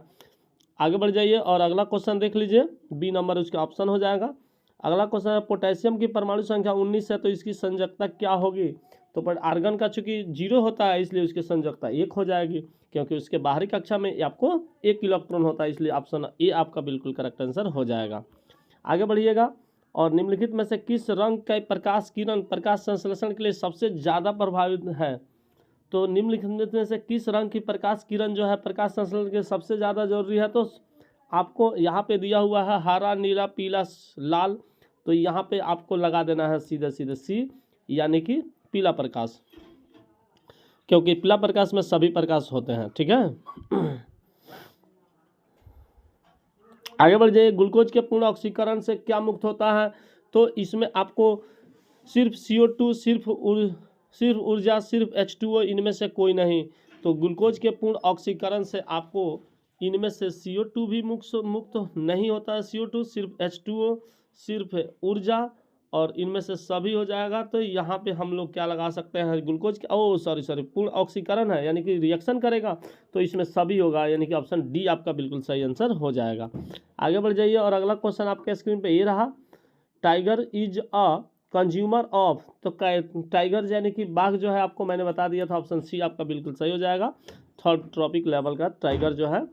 [SPEAKER 1] आगे बढ़ जाइए और अगला क्वेश्चन देख लीजिए, बी नंबर उसका ऑप्शन हो जाएगा। अगला क्वेश्चन है, पोटेशियम की परमाणु संख्या 19 है तो इसकी संयोजकता क्या होगी। तो पर आर्गन का चूंकि 0 होता है इसलिए उसकी संयोजकता 1 हो जाएगी, क्योंकि उसके बाहरी कक्षा में आपको 1 इलेक्ट्रॉन होता है, इसलिए ऑप्शन ए आपका बिल्कुल करेक्ट आंसर हो जाएगा। आगे बढ़िएगा, और निम्नलिखित में से किस रंग का प्रकाश किरण प्रकाश संश्लेषण के लिए सबसे ज़्यादा प्रभावित है। तो निम्नलिखित में से किस रंग की प्रकाश किरण जो है प्रकाश संश्लेषण के सबसे ज़्यादा जरूरी है। तो आपको यहाँ पे दिया हुआ है हरा, नीला, पीला, लाल। तो यहाँ पे आपको लगा देना है सीधे सीधे सी, यानी कि पीला प्रकाश, क्योंकि पीला प्रकाश में सभी प्रकाश होते हैं, ठीक है। आगे बढ़ जाइए, ग्लूकोज के पूर्ण ऑक्सीकरण से क्या मुक्त होता है। तो इसमें आपको सिर्फ CO2, सिर्फ ऊर्जा, सिर्फ H2O, इनमें से कोई नहीं। तो ग्लूकोज के पूर्ण ऑक्सीकरण से आपको इनमें से CO2 भी मुक्त नहीं होता है, CO2 सिर्फ H2O, सिर्फ ऊर्जा, और इनमें से सभी हो जाएगा। तो यहाँ पे हम लोग क्या लगा सकते हैं, ग्लूकोज का सॉरी पूर्ण ऑक्सीकरण है यानी कि रिएक्शन करेगा, तो इसमें सभी होगा, यानी कि ऑप्शन डी आपका बिल्कुल सही आंसर हो जाएगा। आगे बढ़ जाइए और अगला क्वेश्चन आपके स्क्रीन पे ये रहा, tiger is a consumer of. तो टाइगर यानी कि बाघ जो है आपको मैंने बता दिया था, ऑप्शन सी आपका बिल्कुल सही हो जाएगा। थर्ड ट्रॉपिक लेवल का टाइगर जो है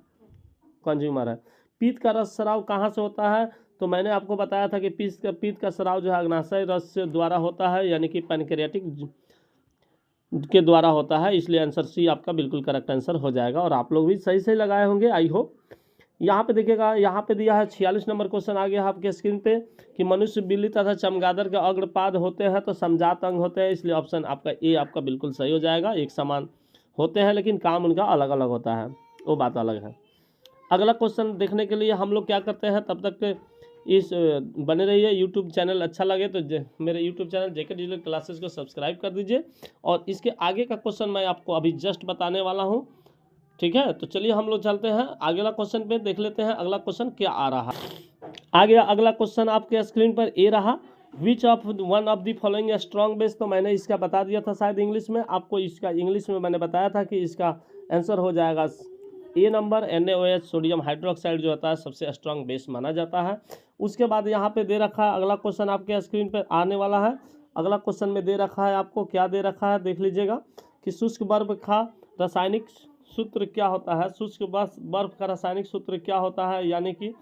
[SPEAKER 1] कंज्यूमर है। पीत का रस स्राव कहाँ से होता है। तो मैंने आपको बताया था कि पीत का स्राव जो है अग्नाशय रस से द्वारा होता है, यानी कि पैनक्रियाटिक के द्वारा होता है, इसलिए आंसर सी आपका बिल्कुल करेक्ट आंसर हो जाएगा। और आप लोग भी सही सही लगाए होंगे, आई होप। यहाँ पे देखिएगा, यहाँ पे दिया है 46 नंबर क्वेश्चन आ गया आपके स्क्रीन पे कि मनुष्य, बिल्ली तथा चमगादड़ के अग्रपाद होते हैं तो समजात अंग होते हैं, इसलिए ऑप्शन आपका ए आपका बिल्कुल सही हो जाएगा। एक समान होते हैं लेकिन काम उनका अलग अलग होता है, वो बात अलग है। अगला क्वेश्चन देखने के लिए हम लोग क्या करते हैं, तब तक इस बने रहिए। यूट्यूब चैनल अच्छा लगे तो मेरे यूट्यूब चैनल जेके डिजिटल क्लासेस को सब्सक्राइब कर दीजिए। और इसके आगे का क्वेश्चन मैं आपको अभी जस्ट बताने वाला हूँ, ठीक है। तो चलिए हम लोग चलते हैं अगला क्वेश्चन पे, देख लेते हैं अगला क्वेश्चन क्या आ रहा है। आ गया अगला क्वेश्चन आपके स्क्रीन पर, ए रहा, which of one of the following strong base. तो मैंने इसका बता दिया था शायद इंग्लिश में आपको, इसका इंग्लिश में मैंने बताया था कि इसका आंसर हो जाएगा ए नंबर। NaOH सोडियम हाइड्रोक्साइड जो होता है सबसे स्ट्रॉन्ग बेस माना जाता है। उसके बाद यहाँ पे दे रखा है अगला क्वेश्चन आपके स्क्रीन पर आने वाला है। अगला क्वेश्चन में दे रखा है आपको, क्या दे रखा है देख लीजिएगा, कि शुष्क बर्फ का रासायनिक सूत्र क्या होता है। शुष्क बर्फ का रासायनिक सूत्र क्या होता है, यानी कि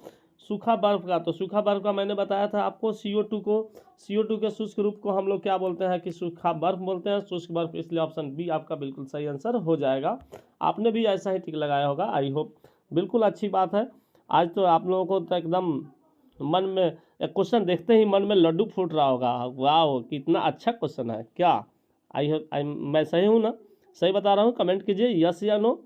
[SPEAKER 1] सूखा बर्फ का। तो सूखा बर्फ का मैंने बताया था आपको, CO2 के शुष्क रूप को हम लोग क्या बोलते हैं कि सूखा बर्फ बोलते हैं, शुष्क बर्फ, इसलिए ऑप्शन बी आपका बिल्कुल सही आंसर हो जाएगा। आपने भी ऐसा ही टिक लगाया होगा, आई होप। बिल्कुल अच्छी बात है, आज तो आप लोगों को तो एकदम मन में एक क्वेश्चन देखते ही मन में लड्डू फूट रहा होगा, वाह कितना अच्छा क्वेश्चन है क्या। मैं सही हूँ ना, सही बता रहा हूँ, कमेंट कीजिए यस या नो,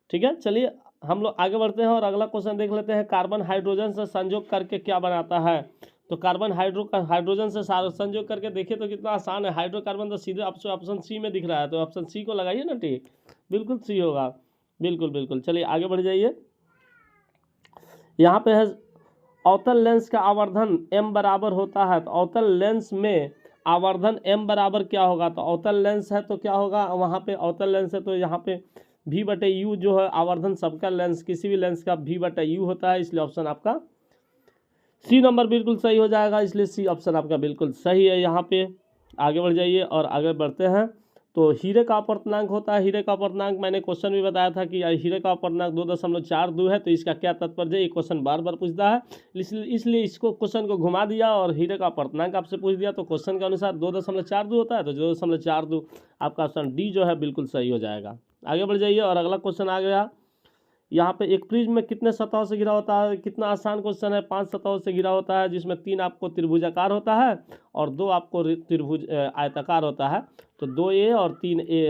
[SPEAKER 1] ठीक है। चलिए हम लोग आगे बढ़ते हैं और अगला क्वेश्चन देख लेते हैं, कार्बन हाइड्रोजन से संयोग करके क्या बनाता है। तो कार्बन हाइड्रोजन से संयोग करके देखिए तो कितना आसान है। हाइड्रोकार्बन तो सीधे ऑप्शन सी में दिख रहा है, तो ऑप्शन सी को लगाइए ना टिक, बिल्कुल सी होगा, बिल्कुल बिल्कुल। चलिए आगे बढ़ जाइए, यहाँ पे है अवतल लेंस का आवर्धन m बराबर होता है। तो अवतल लेंस में आवर्धन m बराबर क्या होगा। तो अवतल लेंस है तो क्या होगा, वहाँ पे अवतल लेंस है तो यहाँ पे v/u जो है आवर्धन सबका लेंस, किसी भी लेंस का v/u होता है, इसलिए ऑप्शन आपका सी नंबर बिल्कुल सही हो जाएगा, इसलिए सी ऑप्शन आपका बिल्कुल सही है। यहाँ पे आगे बढ़ जाइए और आगे बढ़ते हैं। तो हीरे का अपवर्तनांक होता है, हीरे का अपवर्तनांक मैंने क्वेश्चन भी बताया था कि हीरे का अपवर्तनांक 2.42 है। तो इसका क्या तात्पर्य है, ये क्वेश्चन बार बार पूछता है, इसलिए इसको क्वेश्चन को घुमा दिया और हीरे का अपवर्तनांक आपसे पूछ दिया। तो क्वेश्चन के अनुसार 2.42 होता है, तो 2.42 आपका ऑप्शन डी जो है बिल्कुल सही हो जाएगा। आगे बढ़ जाइए और अगला क्वेश्चन आ गया, यहाँ पे एक प्रिज्म में कितने सतहों से घिरा होता है। कितना आसान क्वेश्चन है, 5 सतहों से घिरा होता है, जिसमें 3 आपको त्रिभुजाकार होता है और 2 आपको त्रिभुज आयताकार होता है। तो 2A और 3A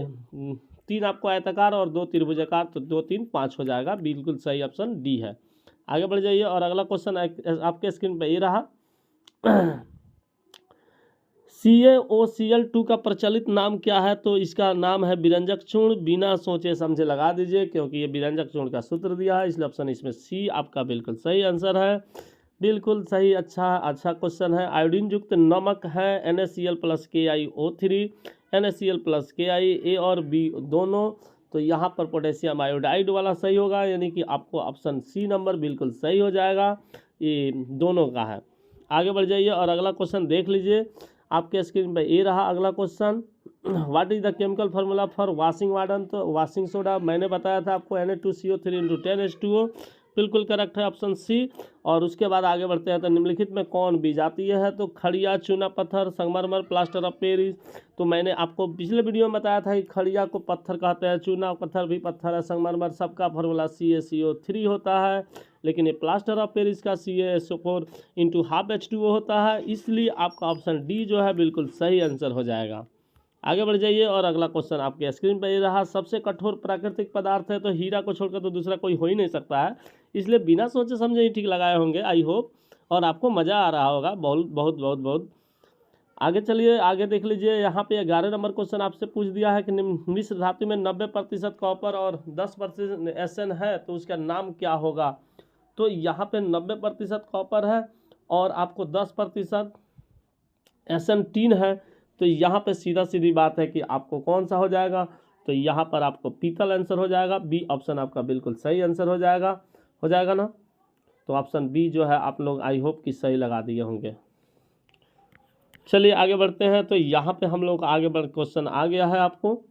[SPEAKER 1] 3 आपको आयताकार और 2 त्रिभुजाकार, तो 2 3 5 हो जाएगा। बिल्कुल सही ऑप्शन डी है। आगे बढ़ जाइए और अगला क्वेश्चन आपके स्क्रीन पे ये रहा। CaOCl2 का प्रचलित नाम क्या है? तो इसका नाम है विरंजक चूर्ण। बिना सोचे समझे लगा दीजिए, क्योंकि ये विरंजक चूर्ण का सूत्र दिया है, इसलिए ऑप्शन इसमें सी आपका बिल्कुल सही आंसर है। बिल्कुल सही, अच्छा क्वेश्चन है। आयोडीन युक्त नमक है NaCl + KiO3, NaCl + Ki, ए और बी दोनों। तो यहाँ पर पोटेशियम आयोडाइड वाला सही होगा, यानी कि आपको ऑप्शन सी नंबर बिल्कुल सही हो जाएगा, ये दोनों का है। आगे बढ़ जाइए और अगला क्वेश्चन देख लीजिए। आपके स्क्रीन पर ये रहा अगला question. What is the chemical formula for washing water? तो वॉशिंग सोडा मैंने बताया था आपको, Na2CO3 × 10H2O, बिल्कुल करेक्ट है ऑप्शन सी। और उसके बाद आगे बढ़ते हैं, तो निम्नलिखित में कौन विजातीय है? तो खड़िया, चूना पत्थर, संगमरमर, प्लास्टर ऑफ पेरिस। तो मैंने आपको पिछले वीडियो में बताया था कि खड़िया को पत्थर कहते हैं, चूना पत्थर भी पत्थर है, संगमरमर सबका फार्मूला CaCO3 होता है, लेकिन ये प्लास्टर ऑफ पेरिस का CaSO4 × 12H2O होता है, इसलिए आपका ऑप्शन डी जो है बिल्कुल सही आंसर हो जाएगा। आगे बढ़ जाइए और अगला क्वेश्चन आपके स्क्रीन पर ये रहा। सबसे कठोर प्राकृतिक पदार्थ है? तो हीरा को छोड़कर तो दूसरा कोई हो ही नहीं सकता है, इसलिए बिना सोचे समझे ही ठीक लगाए होंगे, आई होप, और आपको मज़ा आ रहा होगा बहुत बहुत बहुत बहुत। आगे चलिए, आगे देख लीजिए। यहाँ पे 11 नंबर क्वेश्चन आपसे पूछ दिया है कि मिश्र धातु में 90% कॉपर और 10% SN है, तो उसका नाम क्या होगा? तो यहाँ पे 90% कॉपर है और आपको 10% SN3 है, तो यहाँ पे सीधा सीधी बात है कि आपको कौन सा हो जाएगा? तो यहाँ पर आपको पीतल आंसर हो जाएगा। बी ऑप्शन आपका बिल्कुल सही आंसर हो जाएगा ना। तो ऑप्शन बी जो है आप लोग आई होप कि सही लगा दिए होंगे। चलिए आगे बढ़ते हैं। तो यहाँ पे हम लोग आगे बढ़ क्वेश्चन आ गया है आपको।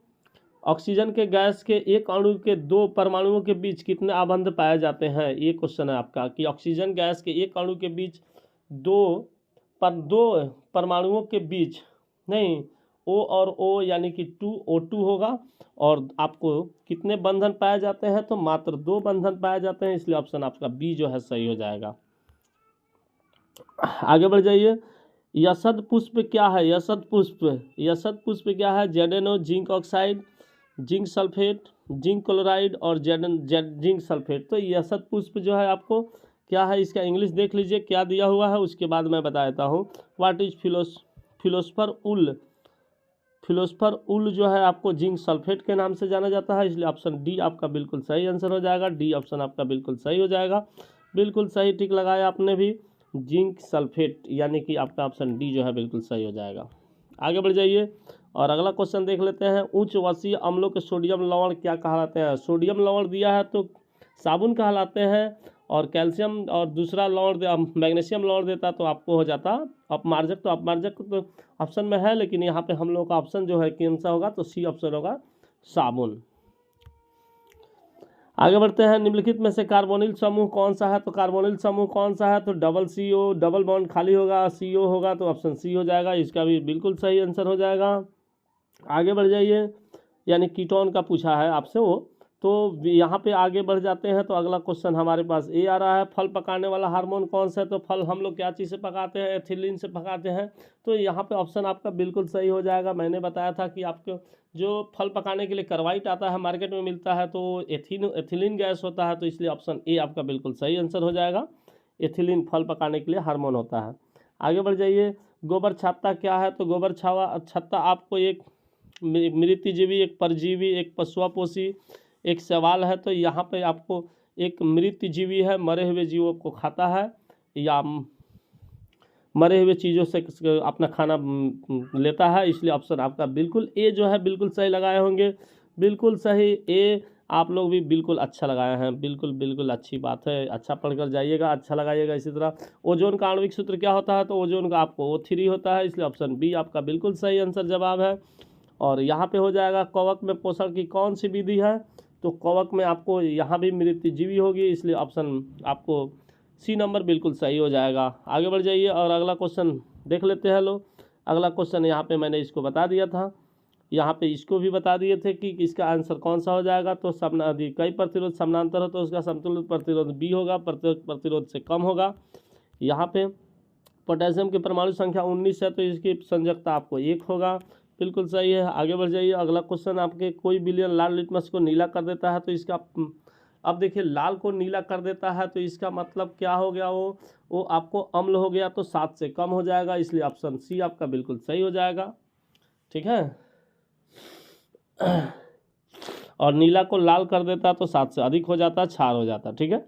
[SPEAKER 1] ऑक्सीजन के गैस के एक अणु के 2 परमाणुओं के बीच कितने आबंध पाए जाते हैं? ये क्वेश्चन है आपका कि ऑक्सीजन गैस के एक अणु के बीच 2 परमाणुओं के बीच, नहीं, O और O यानी कि 2O2 होगा, और आपको कितने बंधन पाए जाते हैं? तो मात्र 2 बंधन पाए जाते हैं, इसलिए ऑप्शन आपका बी जो है सही हो जाएगा। आगे बढ़ जाइए। यशद पुष्प क्या है? यशद पुष्प क्या है? ZnO, zinc oxide, zinc sulphate, zinc chloride और जिंक सल्फेट। तो यशद पुष्प जो है आपको क्या है, इसका इंग्लिश देख लीजिए क्या दिया हुआ है, उसके बाद मैं बता देता हूँ। व्हाट इज फिलोस्फर उल जो है आपको जिंक सल्फेट के नाम से जाना जाता है, इसलिए ऑप्शन डी आपका बिल्कुल सही आंसर हो जाएगा। डी ऑप्शन आपका बिल्कुल सही हो जाएगा। बिल्कुल सही टिक लगाया आपने भी, जिंक सल्फेट, यानी कि आपका ऑप्शन डी जो है बिल्कुल सही हो जाएगा। आगे बढ़ जाइए और अगला क्वेश्चन देख लेते हैं। उच्च वसीय अम्लों के सोडियम लवण क्या कहलाते हैं? सोडियम लवण दिया है तो साबुन कहलाते हैं, और कैल्शियम और दूसरा लवण मैग्नीशियम लवण देता तो आपको हो जाता अपमार्जक। तो अपमार्जक तो ऑप्शन में है, लेकिन यहाँ पे हम लोग का ऑप्शन जो है कौन सा होगा? तो सी ऑप्शन होगा, साबुन। आगे बढ़ते हैं। निम्नलिखित में से कार्बोनिल समूह कौन सा है? तो कार्बोनिल समूह कौन सा है? तो डबल CO, डबल बॉन्ड खाली होगा, CO होगा, तो ऑप्शन सी हो जाएगा, इसका भी बिल्कुल सही आंसर हो जाएगा। आगे बढ़ जाइए, यानी कीटोन का पूछा है आपसे वो, तो यहाँ पे आगे बढ़ जाते हैं। तो अगला क्वेश्चन हमारे पास ये आ रहा है, फल पकाने वाला हार्मोन कौन सा है? तो फल हम लोग क्या चीज़ से पकाते हैं? एथिलीन से पकाते हैं, तो यहाँ पे ऑप्शन आपका बिल्कुल सही हो जाएगा। मैंने बताया था कि आपको जो फल पकाने के लिए कार्बाइड आता है मार्केट में मिलता है, तो एथिलीन गैस होता है, तो इसलिए ऑप्शन ए आपका बिल्कुल सही आंसर हो जाएगा। एथिलीन फल पकाने के लिए हार्मोन होता है। आगे बढ़ जाइए। गोबर छत्ता क्या है? तो गोबर छत्ता आपको एक मृतजीवी, एक परजीवी, एक पशुपोषी, एक सवाल है। तो यहाँ पे आपको एक मृतजीवी है, मरे हुए जीवों को खाता है या मरे हुए चीज़ों से अपना खाना लेता है, इसलिए ऑप्शन आपका बिल्कुल ए जो है बिल्कुल सही लगाए होंगे। बिल्कुल सही ए, आप लोग भी बिल्कुल अच्छा लगाए हैं, बिल्कुल अच्छी बात है। अच्छा पढ़कर जाइएगा, अच्छा लगाइएगा। इसी तरह ओजोन का आणविक सूत्र क्या होता है? तो ओजोन का आपको O3 होता है, इसलिए ऑप्शन बी आपका बिल्कुल सही आंसर जवाब है। और यहाँ पे हो जाएगा, कवक में पोषण की कौन सी विधि है? तो कवक में आपको यहाँ भी मृतजीवी होगी, इसलिए ऑप्शन आपको सी नंबर बिल्कुल सही हो जाएगा। आगे बढ़ जाइए और अगला क्वेश्चन देख लेते हैं लोग। अगला क्वेश्चन यहाँ पे मैंने इसको बता दिया था, यहाँ पे इसको भी बता दिए थे कि इसका आंसर कौन सा हो जाएगा। तो कई प्रतिरोध समानांतर हो तो उसका समतुल्य प्रतिरोध बी होगा, प्रतिरोध से कम होगा। यहाँ पे पोटेशियम की परमाणु संख्या 19 है, तो इसकी संयोजकता आपको 1 होगा। बिल्कुल सही है। आगे बढ़ जाइए। अगला क्वेश्चन आपके, कोई विलयन लाल लिटमस को नीला कर देता है तो इसका, अब देखिए लाल को नीला कर देता है तो इसका मतलब क्या हो गया, वो आपको अम्ल हो गया, तो 7 से कम हो जाएगा, इसलिए ऑप्शन सी आपका बिल्कुल सही हो जाएगा। ठीक है। और नीला को लाल कर देता तो 7 से अधिक हो जाता, क्षार हो जाता। ठीक है।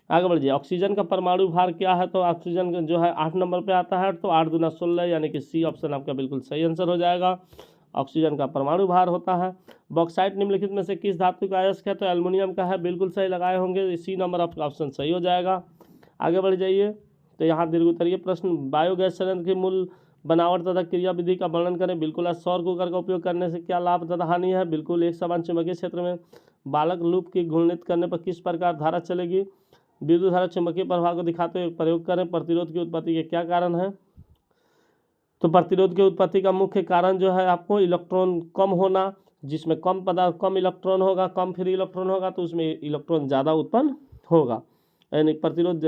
[SPEAKER 1] आगे बढ़ जाइए। ऑक्सीजन का परमाणु भार क्या है, तो ऑक्सीजन जो है 8 नंबर पे आता है, तो 8 दूना 16, यानी कि सी ऑप्शन आपका बिल्कुल सही आंसर हो जाएगा। ऑक्सीजन का परमाणु भार होता है। बॉक्साइट निम्नलिखित में से किस धातु का अयस्क है, तो एल्युमिनियम का है, बिल्कुल सही लगाए होंगे, सी नंबर आपका ऑप्शन सही हो जाएगा। आगे बढ़ जाइए। तो यहाँ दीर्घोत्तरीय प्रश्न, बायोगैस संयंत्र की मूल बनावट तथा क्रियाविधि का वर्णन करें, बिल्कुल। सौर कुकर का उपयोग करने से क्या लाभ तथा हानि है, बिल्कुल। एक समान चुंबकीय क्षेत्र में बालक लूप की घूर्णित करने पर किस प्रकार धारा चलेगी, विद्युत धारा चुंबकीय प्रभाव को दिखाते हुए प्रयोग करें। प्रतिरोध की उत्पत्ति के क्या कारण है, तो प्रतिरोध की उत्पत्ति का मुख्य कारण जो है आपको इलेक्ट्रॉन कम होना, जिसमें कम पदार्थ कम इलेक्ट्रॉन होगा, कम फ्री इलेक्ट्रॉन होगा, तो उसमें इलेक्ट्रॉन ज़्यादा उत्पन्न होगा, यानी प्रतिरोध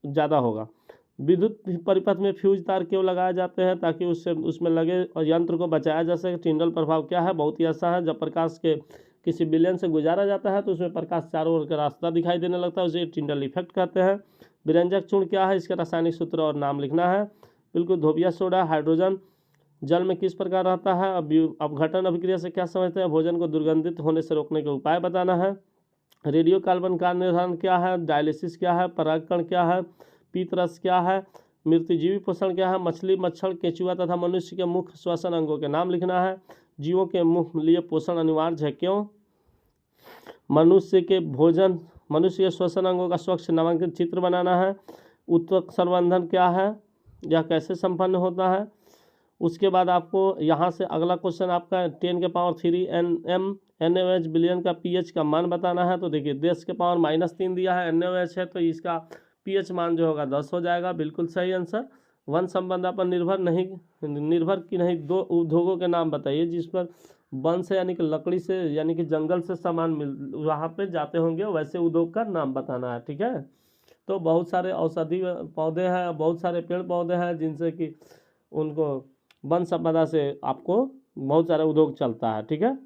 [SPEAKER 1] ज़्यादा होगा। विद्युत परिपथ में फ्यूज तार क्यों लगाए जाते हैं, ताकि उससे उसमें लगे और यंत्र को बचाया जा सके। टिंडल प्रभाव क्या है, बहुत ही आसान है। जब प्रकाश के किसी विलयन से गुजारा जाता है तो उसमें प्रकाश चारों ओर का रास्ता दिखाई देने लगता है, उसे टिंडल इफेक्ट कहते हैं। विरंजक चूर्ण क्या है, इसका रासायनिक सूत्र और नाम लिखना है, बिल्कुल। धोबिया सोडा। हाइड्रोजन जल में किस प्रकार रहता है, अपघटन अभिक्रिया से क्या समझते हैं, भोजन को दुर्गंधित होने से रोकने के उपाय बताना है। रेडियो कार्बन का निर्धारण क्या है, डायलिसिस क्या है, परागकण क्या है, पीतरस क्या है, मृत्युजीवी पोषण क्या है। मछली, मच्छर, केंचुआ तथा मनुष्य के मुख्य श्वसन अंगों के नाम लिखना है। जीवों के मुख्य लिए पोषण अनिवार्य है, क्यों। मनुष्य के श्वसन अंगों का स्वच्छ नामांकित चित्र बनाना है। उत्तक संवर्धन क्या है, यह कैसे संपन्न होता है। उसके बाद आपको यहाँ से अगला क्वेश्चन आपका 10 के पावर 3 NaOH बिलियन का pH का मान बताना है। तो देखिए 10 के पावर -3 दिया है, NaOH है, तो इसका pH मान जो होगा 10 हो जाएगा, बिल्कुल सही आंसर। वन संपदा पर निर्भर की नहीं, 2 उद्योगों के नाम बताइए जिस पर वन से यानी कि लकड़ी से यानी कि जंगल से सामान वहाँ पे जाते होंगे, वैसे उद्योग का नाम बताना है। ठीक है। तो बहुत सारे औषधि पौधे हैं, बहुत सारे पेड़ पौधे हैं जिनसे कि उनको वन संपदा से आपको बहुत सारा उद्योग चलता है। ठीक है।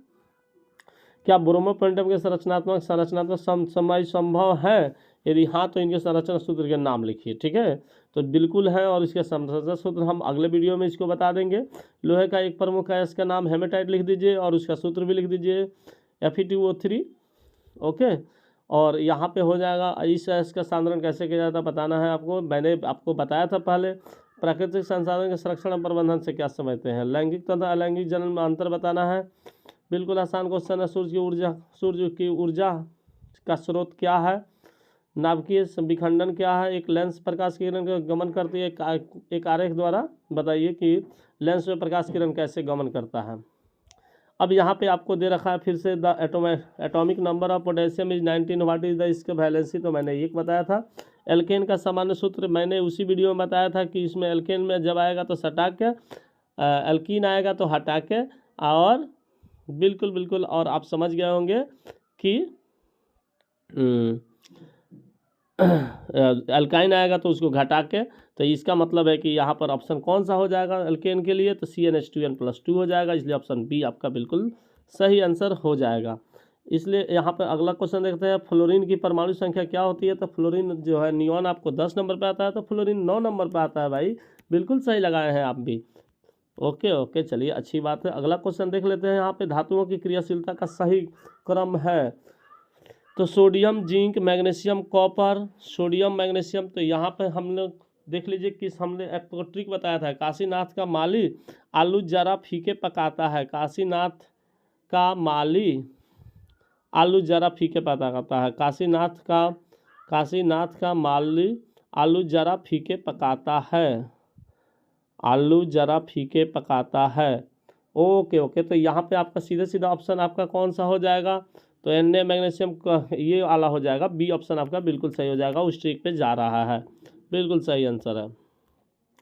[SPEAKER 1] क्या ब्रोमोपेंटम के संरचनात्मक समय संभव है, यदि हाँ तो इनके संरचना सूत्र के नाम लिखिए। ठीक है। तो बिल्कुल है, और इसके संरचना सूत्र हम अगले वीडियो में इसको बता देंगे। लोहे का एक प्रमुख अयस्क का नाम हेमेटाइट लिख दीजिए, और उसका सूत्र भी लिख दीजिए Fe2O3। ओके। और यहाँ पे हो जाएगा, इस अयस्क का सांद्रण कैसे किया जाता है बताना है आपको। मैंने आपको बताया था पहले। प्राकृतिक संसाधन के संरक्षण और प्रबंधन से क्या समझते हैं। लैंगिक तथा अलैंगिक जनन में अंतर बताना है, बिल्कुल आसान क्वेश्चन है। सूर्य की ऊर्जा का स्रोत क्या है। नाभिकीय विखंडन क्या है। एक लेंस प्रकाश किरण का गमन करती है, एक आरेख द्वारा बताइए कि लेंस में प्रकाश किरण कैसे गमन करता है। अब यहाँ पे आपको दे रखा है फिर से, the atomic number of potassium is 19, what is the इसका वैलेंसी, तो मैंने एक बताया था। एल्केन का सामान्य सूत्र मैंने उसी वीडियो में बताया था कि इसमें एल्केन में जब आएगा तो सटा के, एल्कीन आएगा तो हटा के, और बिल्कुल और आप समझ गए होंगे कि अल्काइन आएगा तो उसको घटा के, तो इसका मतलब है कि यहाँ पर ऑप्शन कौन सा हो जाएगा एल्केन के लिए, तो CnH2n+2 हो जाएगा, इसलिए ऑप्शन बी आपका बिल्कुल सही आंसर हो जाएगा। इसलिए यहाँ पर अगला क्वेश्चन देखते हैं, फ्लोरीन की परमाणु संख्या क्या होती है। तो फ्लोरीन जो है नियॉन आपको 10 नंबर पर आता है, तो फ्लोरीन 9 नंबर पर आता है भाई, बिल्कुल सही लगाए हैं आप भी। ओके चलिए, अच्छी बात है। अगला क्वेश्चन देख लेते हैं। यहाँ पे धातुओं की क्रियाशीलता का सही क्रम है, तो sodium, zinc, magnesium, copper, sodium, magnesium. तो यहाँ पे हम लोग देख लीजिए किस, हमने एक ट्रिक बताया था। काशीनाथ का माली आलू जरा फीके पकाता है, काशीनाथ का माली आलू जरा फीके पकाता है, काशीनाथ का माली आलू जरा फीके पकाता है, आलू जरा फीके पकाता है। ओके, तो यहाँ पे आपका सीधा ऑप्शन आपका कौन सा हो जाएगा, तो Na मैग्नीशियम का ये वाला हो जाएगा, बी ऑप्शन आपका बिल्कुल सही हो जाएगा, उस ट्रिक पे जा रहा है, बिल्कुल सही आंसर है।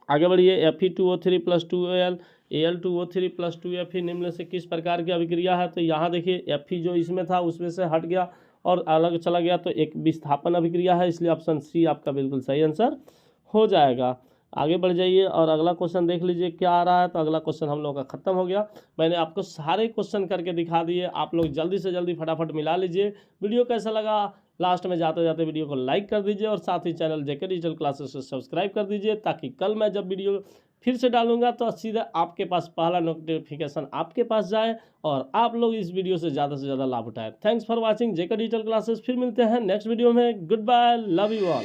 [SPEAKER 1] आगे बढ़िए। Fe2O3+2Al Al2O3+2Fe निम्न से किस प्रकार की अभिक्रिया है। तो यहाँ देखिए Fe जो इसमें था उसमें से हट गया और अलग चला गया, तो एक विस्थापन अभिक्रिया है, इसलिए ऑप्शन सी आपका बिल्कुल सही आंसर हो जाएगा। आगे बढ़ जाइए और अगला क्वेश्चन देख लीजिए क्या आ रहा है। तो अगला क्वेश्चन हम लोग का खत्म हो गया। मैंने आपको सारे क्वेश्चन करके दिखा दिए, आप लोग जल्दी से जल्दी फटाफट मिला लीजिए। वीडियो कैसा लगा लास्ट में जाते जाते वीडियो को लाइक कर दीजिए और साथ ही चैनल जेके डिजिटल क्लासेस को सब्सक्राइब कर दीजिए, ताकि कल मैं जब वीडियो फिर से डालूंगा तो सीधा आपके पास पहला नोटिफिकेशन आपके पास जाए और आप लोग इस वीडियो से ज़्यादा लाभ उठाएं। Thanks for watching JK digital classes. फिर मिलते हैं नेक्स्ट वीडियो में। Good bye, love you all.